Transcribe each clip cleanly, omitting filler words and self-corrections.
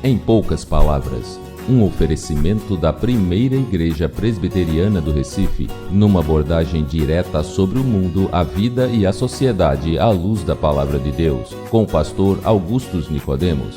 Em poucas palavras, um oferecimento da primeira igreja presbiteriana do Recife, numa abordagem direta sobre o mundo, a vida e a sociedade à luz da palavra de Deus, com o pastor Augustus Nicodemos.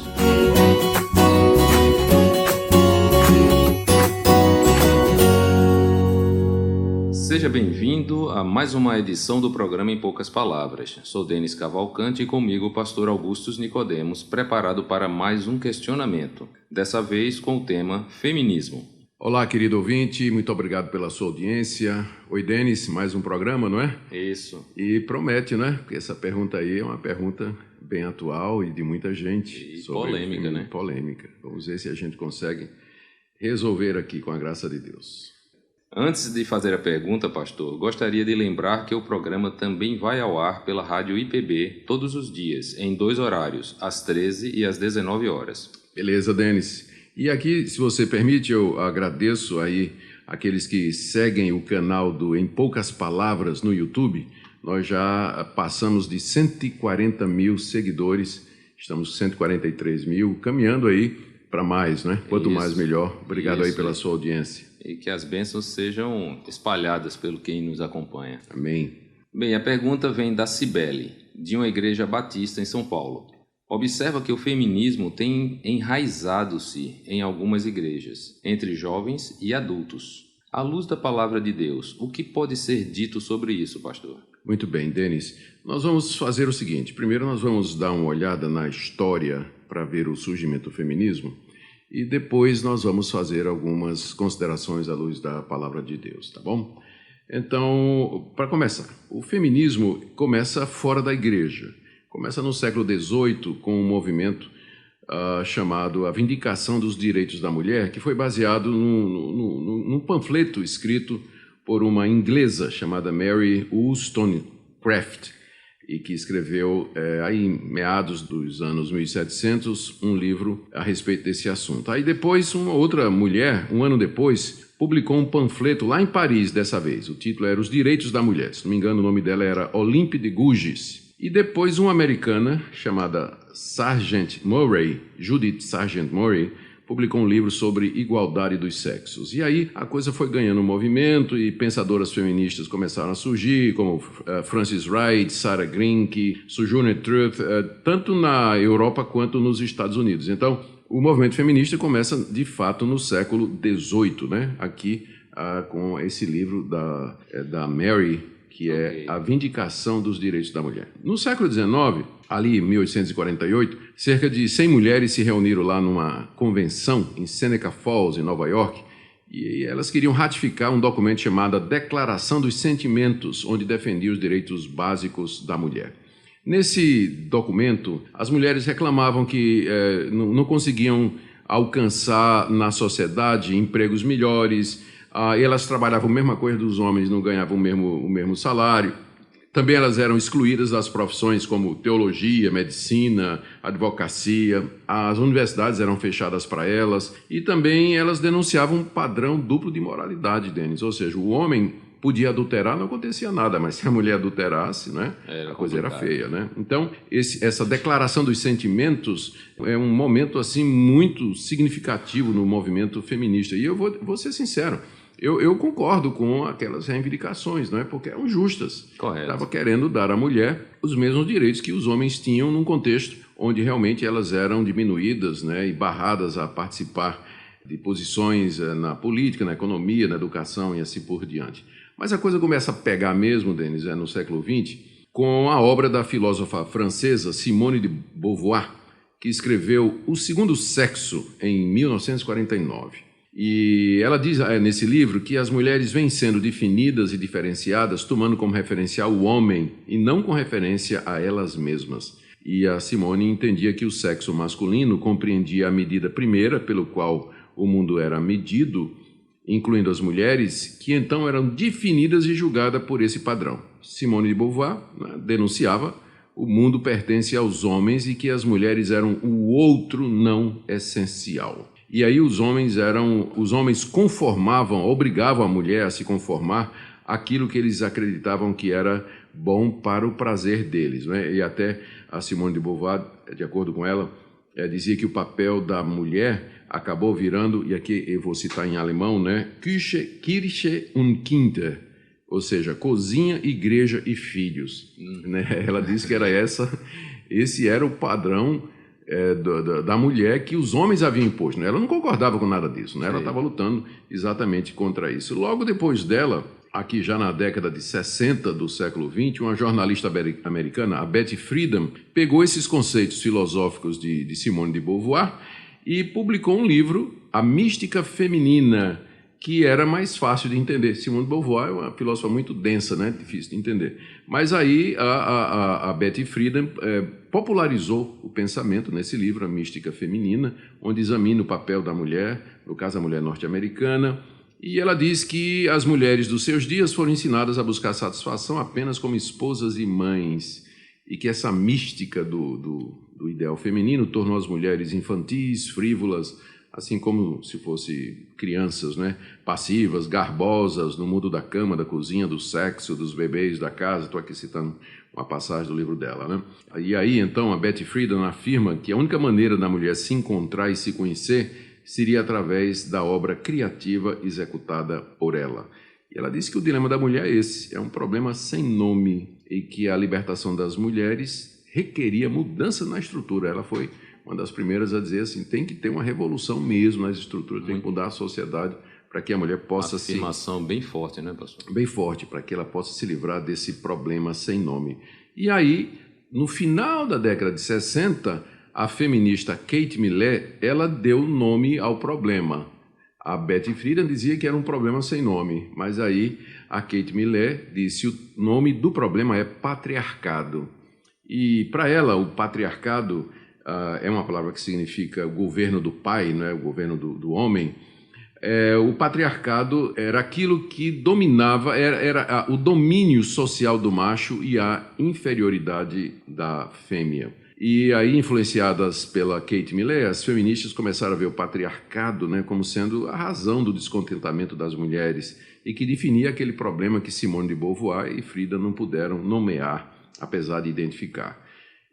Seja bem-vindo a mais uma edição do programa Em Poucas Palavras. Sou Denis Cavalcante e comigo o pastor Augustus Nicodemos, preparado para mais um questionamento, dessa vez com o tema feminismo. Olá, querido ouvinte, muito obrigado pela sua audiência. Oi, Denis, mais um programa, não é? Isso. E promete, né? Porque essa pergunta aí é uma pergunta bem atual e de muita gente. E polêmica, né? Polêmica. Vamos ver se a gente consegue resolver aqui com a graça de Deus. Antes de fazer a pergunta, pastor, gostaria de lembrar que o programa também vai ao ar pela Rádio IPB todos os dias, em 2 horários, às 13 e às 19 horas. Beleza, Denis. E aqui, se você permite, eu agradeço aí aqueles que seguem o canal do Em Poucas Palavras no YouTube. Nós já passamos de 140 mil seguidores, estamos com 143 mil, caminhando aí para mais, né? Quanto mais, melhor. Obrigado aí pela sua audiência. E que as bênçãos sejam espalhadas pelo quem nos acompanha. Amém. Bem, a pergunta vem da Cibele, de uma igreja batista em São Paulo. Observa que o feminismo tem enraizado-se em algumas igrejas, entre jovens e adultos. À luz da palavra de Deus, o que pode ser dito sobre isso, pastor? Muito bem, Denis. Nós vamos fazer o seguinte. Primeiro nós vamos dar uma olhada na história para ver o surgimento do feminismo. E depois nós vamos fazer algumas considerações à luz da palavra de Deus, tá bom? Então, para começar, o feminismo começa fora da igreja. Começa no século XVIII com um movimento chamado A Vindicação dos Direitos da Mulher, que foi baseado num panfleto escrito por uma inglesa chamada Mary Wollstonecraft, e que escreveu, aí em meados dos anos 1700, um livro a respeito desse assunto. Aí depois, uma outra mulher, um ano depois, publicou um panfleto lá em Paris, dessa vez. O título era Os Direitos da Mulher. Se não me engano, o nome dela era Olympe de Gouges. E depois, uma americana chamada Judith Sargent Murray, publicou um livro sobre igualdade dos sexos. E aí a coisa foi ganhando movimento e pensadoras feministas começaram a surgir, como Frances Wright, Sarah Green, Sojourner Truth, tanto na Europa quanto nos Estados Unidos. Então, o movimento feminista começa, de fato, no século XVIII, né? Aqui com esse livro da Mary, que é A Vindicação dos Direitos da Mulher. No século XIX, ali em 1848, cerca de 100 mulheres se reuniram lá numa convenção em Seneca Falls, em Nova York, e elas queriam ratificar um documento chamado Declaração dos Sentimentos, onde defendia os direitos básicos da mulher. Nesse documento, as mulheres reclamavam que não conseguiam alcançar na sociedade empregos melhores. Elas trabalhavam a mesma coisa dos homens, não ganhavam o mesmo salário. Também elas eram excluídas das profissões como teologia, medicina, advocacia. As universidades eram fechadas para elas. E também elas denunciavam um padrão duplo de moralidade, Denis. Ou seja, o homem podia adulterar, não acontecia nada, mas se a mulher adulterasse, né, a coisa era feia, né? Então, essa declaração dos sentimentos é um momento assim muito significativo no movimento feminista. E eu vou ser sincero, eu concordo com aquelas reivindicações, não é? Porque eram justas. Correto. Estava querendo dar à mulher os mesmos direitos que os homens tinham num contexto onde realmente elas eram diminuídas, né, e barradas a participar de posições na política, na economia, na educação e assim por diante. Mas a coisa começa a pegar mesmo, Denis, no século XX, com a obra da filósofa francesa Simone de Beauvoir, que escreveu O Segundo Sexo em 1949. E ela diz nesse livro que as mulheres vêm sendo definidas e diferenciadas tomando como referencial o homem e não com referência a elas mesmas. E a Simone entendia que o sexo masculino compreendia a medida primeira pelo qual o mundo era medido, incluindo as mulheres, que então eram definidas e julgadas por esse padrão. Simone de Beauvoir, né, denunciava o mundo pertence aos homens e que as mulheres eram o outro não essencial. E aí os homens conformavam, obrigavam a mulher a se conformar àquilo que eles acreditavam que era bom para o prazer deles, né? E até a Simone de Beauvoir, de acordo com ela, dizia que o papel da mulher acabou virando, e aqui eu vou citar em alemão, né? Kirche und Kinder, ou seja, cozinha, igreja e filhos. Né? Ela disse que esse era o padrão da mulher que os homens haviam imposto. Né? Ela não concordava com nada disso, né? Ela estava lutando exatamente contra isso. Logo depois dela, aqui já na década de 60 do século XX, uma jornalista americana, a Betty Friedan, pegou esses conceitos filosóficos de Simone de Beauvoir e publicou um livro, A Mística Feminina, que era mais fácil de entender. Simone de Beauvoir é uma filósofa muito densa, né? Difícil de entender. Mas aí a Betty Friedan popularizou o pensamento nesse livro, A Mística Feminina, onde examina o papel da mulher, no caso a mulher norte-americana, e ela diz que as mulheres dos seus dias foram ensinadas a buscar satisfação apenas como esposas e mães, e que essa mística do ideal feminino tornou as mulheres infantis, frívolas, assim como se fossem crianças, né? Passivas, garbosas, no mundo da cama, da cozinha, do sexo, dos bebês, da casa. Estou aqui citando uma passagem do livro dela, né? E aí, então, a Betty Friedan afirma que a única maneira da mulher se encontrar e se conhecer seria através da obra criativa executada por ela. E ela disse que o dilema da mulher é esse, é um problema sem nome, e que a libertação das mulheres requeria mudança na estrutura. Ela foi uma das primeiras a dizer assim, tem que ter uma revolução mesmo nas estruturas, tem que mudar a sociedade para que a mulher possa se... Afirmação bem forte, né, pastor? Bem forte, para que ela possa se livrar desse problema sem nome. E aí, no final da década de 60, a feminista Kate Millett, ela deu nome ao problema. A Betty Friedan dizia que era um problema sem nome, mas aí a Kate Millett disse o nome do problema é patriarcado. E para ela, o patriarcado é uma palavra que significa o governo do pai, não é? O governo do homem. O patriarcado era aquilo que dominava, era o domínio social do macho e a inferioridade da fêmea. E aí, influenciadas pela Kate Millett, as feministas começaram a ver o patriarcado, né, como sendo a razão do descontentamento das mulheres e que definia aquele problema que Simone de Beauvoir e Friedan não puderam nomear, apesar de identificar.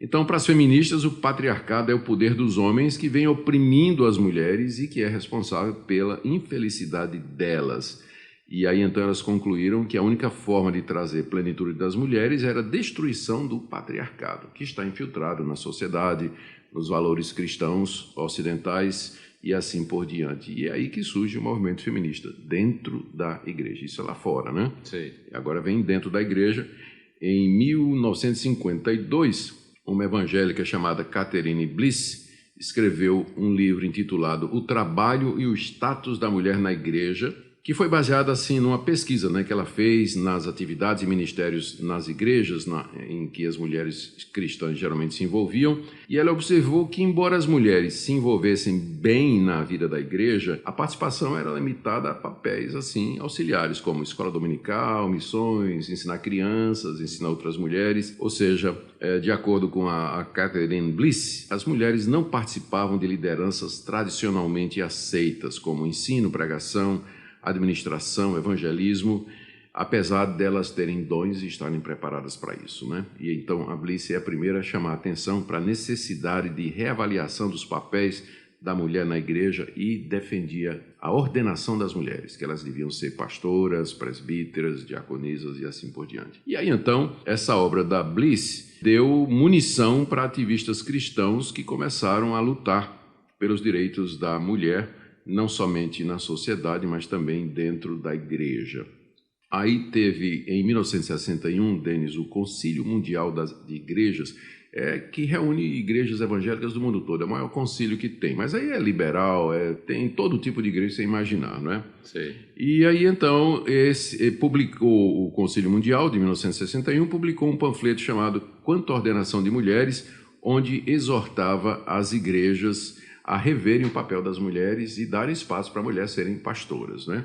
Então, para as feministas, o patriarcado é o poder dos homens que vem oprimindo as mulheres e que é responsável pela infelicidade delas. E aí, então, elas concluíram que a única forma de trazer plenitude das mulheres era a destruição do patriarcado, que está infiltrado na sociedade, nos valores cristãos ocidentais e assim por diante. E é aí que surge o movimento feminista, dentro da igreja. Isso é lá fora, né? Sim. Agora vem dentro da igreja. Em 1952... uma evangélica chamada Catherine Bliss escreveu um livro intitulado O Trabalho e o Status da Mulher na Igreja, que foi baseado assim numa pesquisa, né, que ela fez nas atividades e ministérios nas igrejas em que as mulheres cristãs geralmente se envolviam, e ela observou que, embora as mulheres se envolvessem bem na vida da igreja, a participação era limitada a papéis assim auxiliares, como escola dominical, missões, ensinar crianças, ensinar outras mulheres, ou seja, de acordo com a Catherine Bliss, as mulheres não participavam de lideranças tradicionalmente aceitas, como ensino, pregação, administração, evangelismo, apesar delas terem dons e estarem preparadas para isso, né? E então a Bliss é a primeira a chamar a atenção para a necessidade de reavaliação dos papéis da mulher na igreja e defendia a ordenação das mulheres, que elas deviam ser pastoras, presbíteras, diaconisas e assim por diante. E aí então, essa obra da Bliss deu munição para ativistas cristãos que começaram a lutar pelos direitos da mulher, não somente na sociedade, mas também dentro da igreja. Aí teve, em 1961, Denis, o Concílio Mundial de Igrejas, que reúne igrejas evangélicas do mundo todo. É o maior concílio que tem. Mas aí é liberal, tem todo tipo de igreja que você imaginar, não é? Sim. E aí, então, publicou o Concílio Mundial, de 1961, publicou um panfleto chamado Quanto à Ordenação de Mulheres, onde exortava as igrejas a reverem o papel das mulheres e darem espaço para mulheres serem pastoras, né?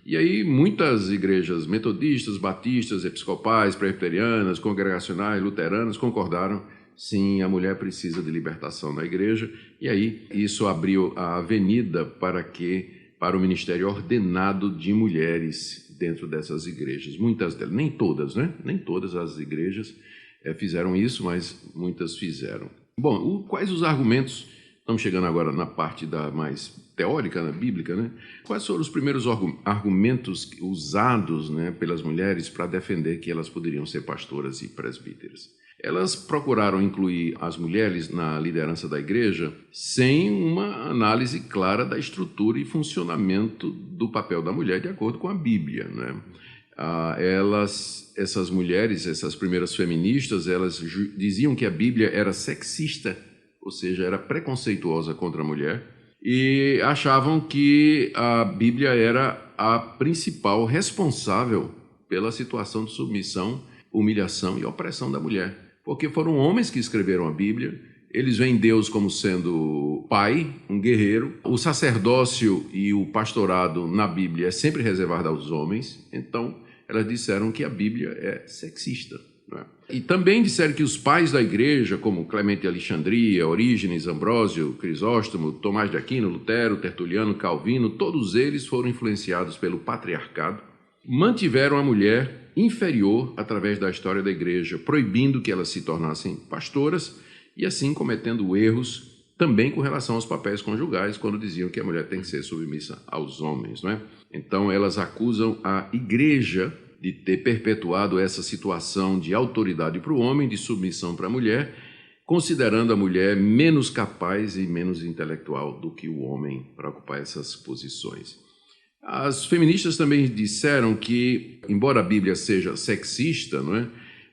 E aí muitas igrejas metodistas, batistas, episcopais, presbiterianas, congregacionais, luteranas concordaram, sim, a mulher precisa de libertação na igreja, e aí isso abriu a avenida para o ministério ordenado de mulheres dentro dessas igrejas. Muitas delas, nem todas, né? Nem todas as igrejas fizeram isso, mas muitas fizeram. Bom, quais os argumentos Estamos chegando agora na parte da mais teórica, né, bíblica, né? Quais foram os primeiros argumentos usados, né, pelas mulheres para defender que elas poderiam ser pastoras e presbíteras? Elas procuraram incluir as mulheres na liderança da igreja sem uma análise clara da estrutura e funcionamento do papel da mulher de acordo com a Bíblia, né? Essas mulheres, essas primeiras feministas, elas diziam que a Bíblia era sexista, ou seja, era preconceituosa contra a mulher, e achavam que a Bíblia era a principal responsável pela situação de submissão, humilhação e opressão da mulher. Porque foram homens que escreveram a Bíblia, eles veem Deus como sendo pai, um guerreiro. O sacerdócio e o pastorado na Bíblia é sempre reservado aos homens, então elas disseram que a Bíblia é sexista. Né? E também disseram que os pais da igreja, como Clemente de Alexandria, Orígenes, Ambrósio, Crisóstomo, Tomás de Aquino, Lutero, Tertuliano, Calvino, todos eles foram influenciados pelo patriarcado, mantiveram a mulher inferior através da história da igreja, proibindo que elas se tornassem pastoras e assim cometendo erros também com relação aos papéis conjugais, quando diziam que a mulher tem que ser submissa aos homens, não é? Então elas acusam a igreja de ter perpetuado essa situação de autoridade para o homem, de submissão para a mulher, considerando a mulher menos capaz e menos intelectual do que o homem para ocupar essas posições. As feministas também disseram que, embora a Bíblia seja sexista, não é?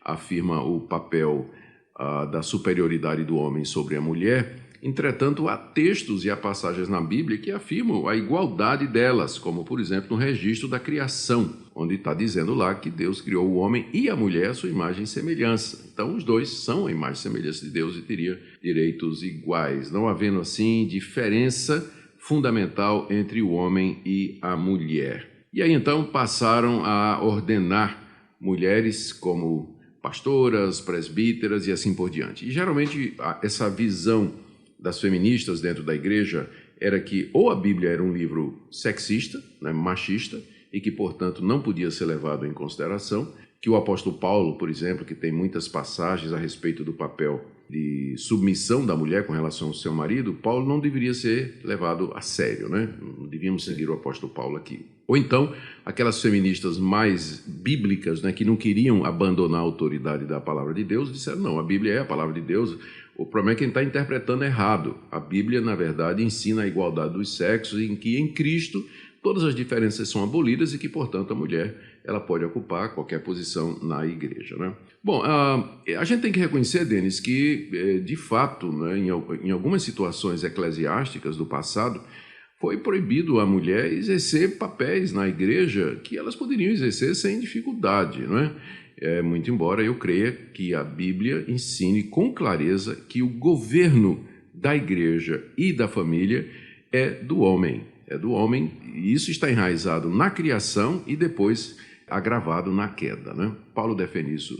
Afirma o papel da superioridade do homem sobre a mulher, entretanto, há textos e há passagens na Bíblia que afirmam a igualdade delas, como, por exemplo, no registro da criação, onde está dizendo lá que Deus criou o homem e a mulher à sua imagem e semelhança. Então, os dois são a imagem e semelhança de Deus e teriam direitos iguais, não havendo, assim, diferença fundamental entre o homem e a mulher. E aí então passaram a ordenar mulheres como pastoras, presbíteras e assim por diante. E geralmente essa visão das feministas dentro da igreja era que ou a Bíblia era um livro sexista, né, machista, e que, portanto, não podia ser levado em consideração, que o apóstolo Paulo, por exemplo, que tem muitas passagens a respeito do papel de submissão da mulher com relação ao seu marido, Paulo não deveria ser levado a sério, né? Não devíamos seguir o apóstolo Paulo aqui. Ou então, aquelas feministas mais bíblicas, né, que não queriam abandonar a autoridade da palavra de Deus, disseram, não, a Bíblia é a palavra de Deus, o problema é quem está interpretando errado. A Bíblia, na verdade, ensina a igualdade dos sexos, em que em Cristo todas as diferenças são abolidas e que, portanto, a mulher ela pode ocupar qualquer posição na igreja, né? Bom, a gente tem que reconhecer, Denis, que, de fato, né, em algumas situações eclesiásticas do passado, foi proibido a mulher exercer papéis na igreja que elas poderiam exercer sem dificuldade, não é? Muito embora eu creia que a Bíblia ensine com clareza que o governo da igreja e da família é do homem, e isso está enraizado na criação e depois agravado na queda, né? Paulo defende isso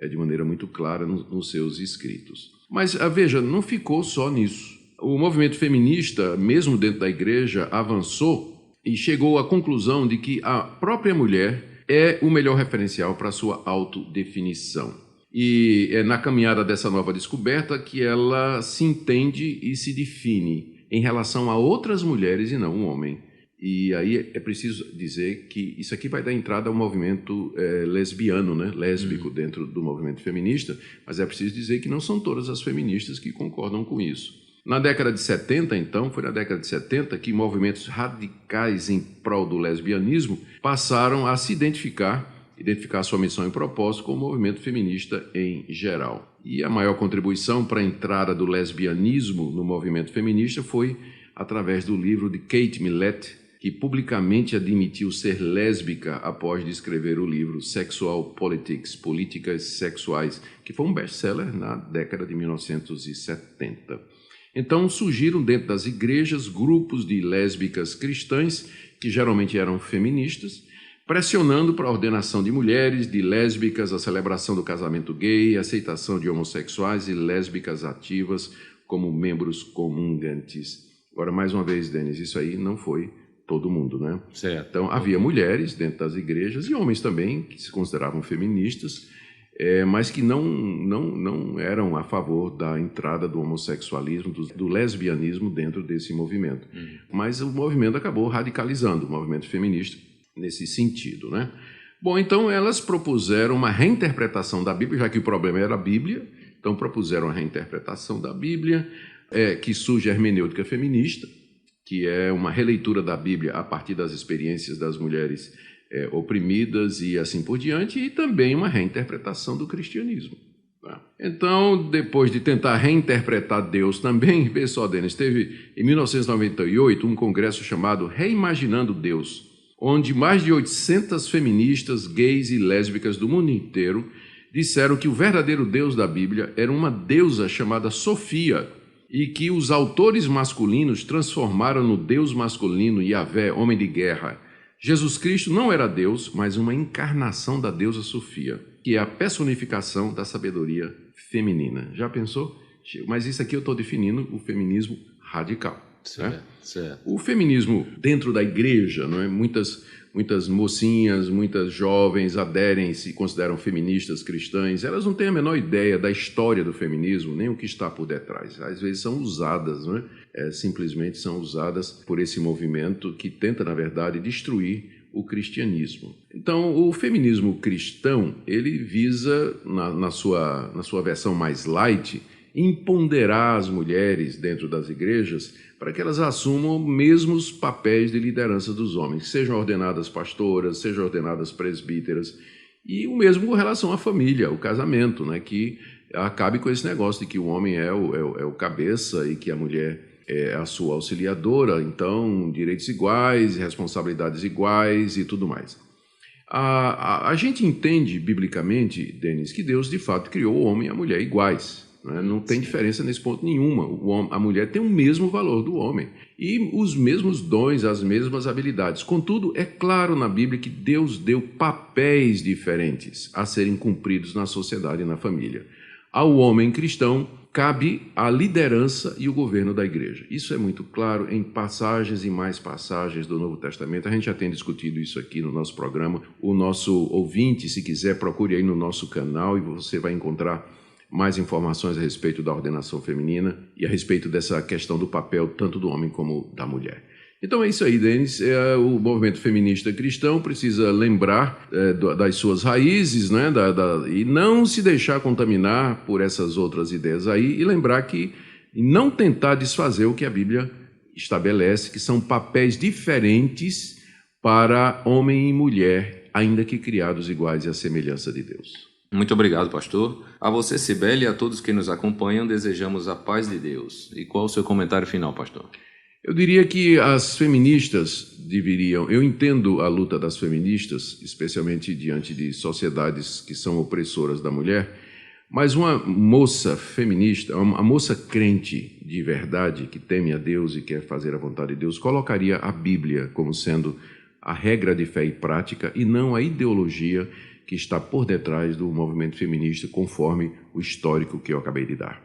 de maneira muito clara nos seus escritos. Mas, veja, não ficou só nisso. O movimento feminista, mesmo dentro da igreja, avançou e chegou à conclusão de que a própria mulher é o melhor referencial para a sua autodefinição. E é na caminhada dessa nova descoberta que ela se entende e se define em relação a outras mulheres e não um homem. E aí é preciso dizer que isso aqui vai dar entrada ao movimento lesbiano, né? Lésbico dentro do movimento feminista, mas é preciso dizer que não são todas as feministas que concordam com isso. Na década de 70, então, foi na década de 70 que movimentos radicais em prol do lesbianismo passaram a se identificar sua missão e propósito com o movimento feminista em geral. E a maior contribuição para a entrada do lesbianismo no movimento feminista foi através do livro de Kate Millett, que publicamente admitiu ser lésbica após escrever o livro Sexual Politics, Políticas Sexuais, que foi um best-seller na década de 1970. Então surgiram dentro das igrejas grupos de lésbicas cristãs, que geralmente eram feministas, pressionando para a ordenação de mulheres, de lésbicas, a celebração do casamento gay, a aceitação de homossexuais e lésbicas ativas como membros comungantes. Agora, mais uma vez, Denis, isso aí não foi todo mundo, né? Certo. Então, havia mulheres dentro das igrejas e homens também que se consideravam feministas, mas que não eram a favor da entrada do homossexualismo, do lesbianismo dentro desse movimento. Mas o movimento acabou radicalizando, o movimento feminista, nesse sentido, né? Bom, então elas propuseram uma reinterpretação da Bíblia, já que o problema era a Bíblia, então propuseram a reinterpretação da Bíblia, que surge a hermenêutica feminista, que é uma releitura da Bíblia a partir das experiências das mulheres oprimidas e assim por diante, e também uma reinterpretação do cristianismo. Tá? Então, depois de tentar reinterpretar Deus também, vê só, Denis, teve em 1998 um congresso chamado Reimaginando Deus, onde mais de 800 feministas, gays e lésbicas do mundo inteiro disseram que o verdadeiro Deus da Bíblia era uma deusa chamada Sofia, e que os autores masculinos transformaram no Deus masculino Yahvé, homem de guerra. Jesus Cristo não era Deus, mas uma encarnação da deusa Sofia, que é a personificação da sabedoria feminina. Já pensou? Mas isso aqui eu estou definindo o feminismo radical. Certo. O feminismo dentro da igreja, não é? Muitas mocinhas, muitas jovens aderem, se consideram feministas cristãs, elas não têm a menor ideia da história do feminismo, nem o que está por detrás. Às vezes são usadas, não é? Simplesmente são usadas por esse movimento que tenta, na verdade, destruir o cristianismo. Então, o feminismo cristão, ele visa, na sua versão mais light, empoderar as mulheres dentro das igrejas para que elas assumam mesmos papéis de liderança dos homens, sejam ordenadas pastoras, sejam ordenadas presbíteras, e o mesmo com relação à família, o casamento, né, que acabe com esse negócio de que o homem é o cabeça e que a mulher é a sua auxiliadora, então direitos iguais, responsabilidades iguais e tudo mais. A gente entende biblicamente, Denis, que Deus de fato criou o homem e a mulher iguais. Não tem diferença nesse ponto nenhuma. A mulher tem o mesmo valor do homem e os mesmos dons, as mesmas habilidades. Contudo, é claro na Bíblia que Deus deu papéis diferentes a serem cumpridos na sociedade e na família. Ao homem cristão cabe a liderança e o governo da igreja. Isso é muito claro em passagens e mais passagens do Novo Testamento. A gente já tem discutido isso aqui no nosso programa. O nosso ouvinte, se quiser, procure aí no nosso canal e você vai encontrar mais informações a respeito da ordenação feminina e a respeito dessa questão do papel tanto do homem como da mulher. Então é isso aí, Denis. O movimento feminista cristão precisa lembrar das suas raízes, né, e não se deixar contaminar por essas outras ideias aí, e lembrar que não tentar desfazer o que a Bíblia estabelece, que são papéis diferentes para homem e mulher, ainda que criados iguais à semelhança de Deus. Muito obrigado, pastor. A você, Cibele, e a todos que nos acompanham, desejamos a paz de Deus. E qual o seu comentário final, pastor? Eu diria que as feministas deveriam... Eu entendo a luta das feministas, especialmente diante de sociedades que são opressoras da mulher, mas uma moça feminista, uma moça crente de verdade, que teme a Deus e quer fazer a vontade de Deus, colocaria a Bíblia como sendo a regra de fé e prática e não a ideologia que está por detrás do movimento feminista, conforme o histórico que eu acabei de dar.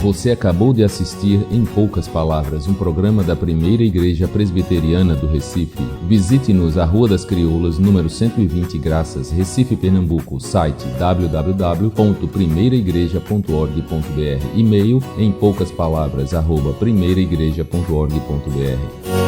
Você acabou de assistir Em Poucas Palavras, um programa da Primeira Igreja Presbiteriana do Recife. Visite-nos à Rua das Crioulas, número 120 Graças, Recife, Pernambuco. Site www.primeiraigreja.org.br. E-mail empoucaspalavras@primeiraigreja.org.br.